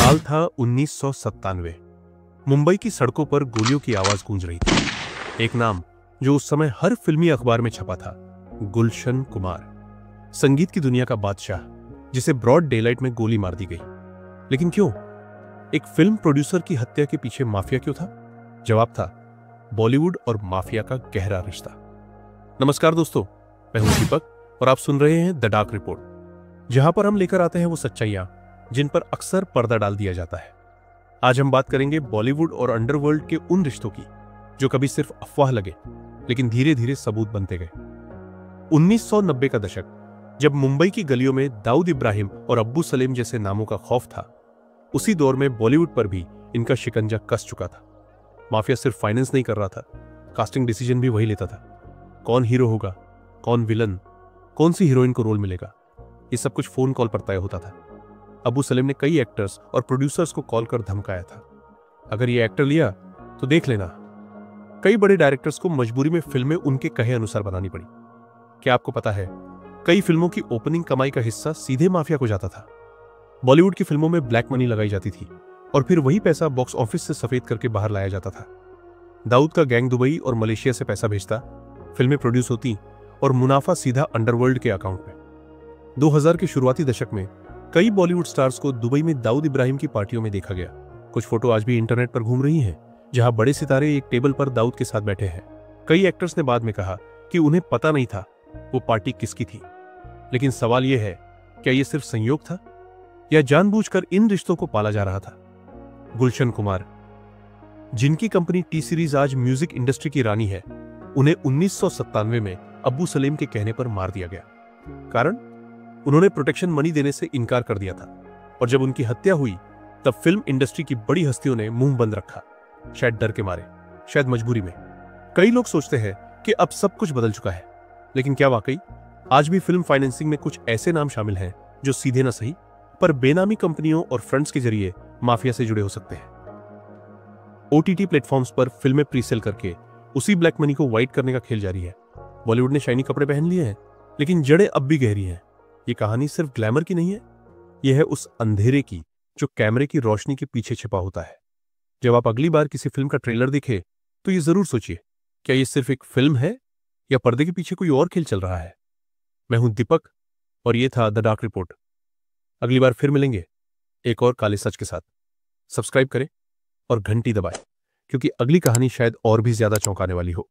साल था 1997। मुंबई की सड़कों पर गोलियों की आवाज गूंज रही थी। एक नाम जो उस समय हर फिल्मी अखबार में छपा था, गुलशन कुमार, संगीत की दुनिया का बादशाह, जिसे ब्रॉड डेलाइट में गोली मार दी गई। लेकिन क्यों? एक फिल्म प्रोड्यूसर की हत्या के पीछे माफिया क्यों था? जवाब था बॉलीवुड और माफिया का गहरा रिश्ता। नमस्कार दोस्तों, मैं हूं दीपक और आप सुन रहे हैं द डार्क रिपोर्ट, जहां पर हम लेकर आते हैं वो सच्चाइयां जिन पर अक्सर पर्दा डाल दिया जाता है। आज हम बात करेंगे बॉलीवुड और अंडरवर्ल्ड के उन रिश्तों की जो कभी सिर्फ अफवाह लगे लेकिन धीरे धीरे सबूत बनते गए। 1990 का दशक, जब मुंबई की गलियों में दाऊद इब्राहिम और अब्बू सलीम जैसे नामों का खौफ था, उसी दौर में बॉलीवुड पर भी इनका शिकंजा कस चुका था। माफिया सिर्फ फाइनेंस नहीं कर रहा था, कास्टिंग डिसीजन भी वही लेता था। कौन हीरो होगा, कौन विलन, कौन सी हीरोइन को रोल मिलेगा, ये सब कुछ फोन कॉल पर तय होता था। अब्बू सलीम ने कई एक्टर्स और प्रोड्यूसर्स को कॉल कर धमकाया था, अगर ये एक्टर लिया तो देख लेना। कई बड़े डायरेक्टर्स को मजबूरी में फिल्में उनके कहे अनुसार बनानी पड़ी। क्या आपको पता है, कई फिल्मों की ओपनिंग कमाई का हिस्सा सीधे माफिया को जाता था। बॉलीवुड की फिल्मों में ब्लैक मनी लगाई जाती थी और फिर वही पैसा बॉक्स ऑफिस से सफेद करके बाहर लाया जाता था। दाऊद का गैंग दुबई और मलेशिया से पैसा भेजता, फिल्में प्रोड्यूस होती और मुनाफा सीधा अंडरवर्ल्ड के अकाउंट में। 2000 के शुरुआती दशक में कई बॉलीवुड स्टार्स को दुबई में दाऊद इब्राहिम की पार्टियों में देखा गया। कुछ फोटो आज भी इंटरनेट पर घूम रही हैं, जहां बड़े सितारे एक टेबल पर दाऊद के साथ बैठे हैं। कई एक्टर्स ने बाद में कहा कि उन्हें पता नहीं था वो पार्टी किसकी थी। लेकिन सवाल यह है, क्या यह सिर्फ संयोग था या जानबूझकर इन रिश्तों को पाला जा रहा था? गुलशन कुमार, जिनकी कंपनी टी सीरीज आज म्यूजिक इंडस्ट्री की रानी है, उन्हें 1997 में अब्बू सलीम के कहने पर मार दिया गया। कारण, उन्होंने प्रोटेक्शन मनी देने से इनकार कर दिया था और जब उनकी हत्या हुई तब फिल्म इंडस्ट्री की बड़ी हस्तियों ने मुंह बंद रखा, शायद डर के मारे, शायद मजबूरी में। कई लोग सोचते हैं कि अब सब कुछ बदल चुका है, लेकिन क्या वाकई आज भी फिल्म फाइनेंसिंग में कुछ ऐसे नाम शामिल हैं जो सीधे न सही पर बेनामी कंपनियों और फ्रंट्स के जरिए माफिया से जुड़े हो सकते हैं? ओटीटी प्लेटफॉर्म्स पर फिल्में प्रीसेल करके उसी ब्लैक मनी को वाइट करने का खेल जारी है। बॉलीवुड ने शाइनी कपड़े पहन लिए हैं, लेकिन जड़ें अब भी गहरी हैं। ये कहानी सिर्फ ग्लैमर की नहीं है, यह है उस अंधेरे की जो कैमरे की रोशनी के पीछे छिपा होता है। जब आप अगली बार किसी फिल्म का ट्रेलर देखें तो ये जरूर सोचिए, क्या ये सिर्फ एक फिल्म है या पर्दे के पीछे कोई और खेल चल रहा है? मैं हूं दीपक और ये था द डार्क रिपोर्ट। अगली बार फिर मिलेंगे एक और काले सच के साथ। सब्सक्राइब करें और घंटी दबाएं, क्योंकि अगली कहानी शायद और भी ज्यादा चौंकाने वाली हो।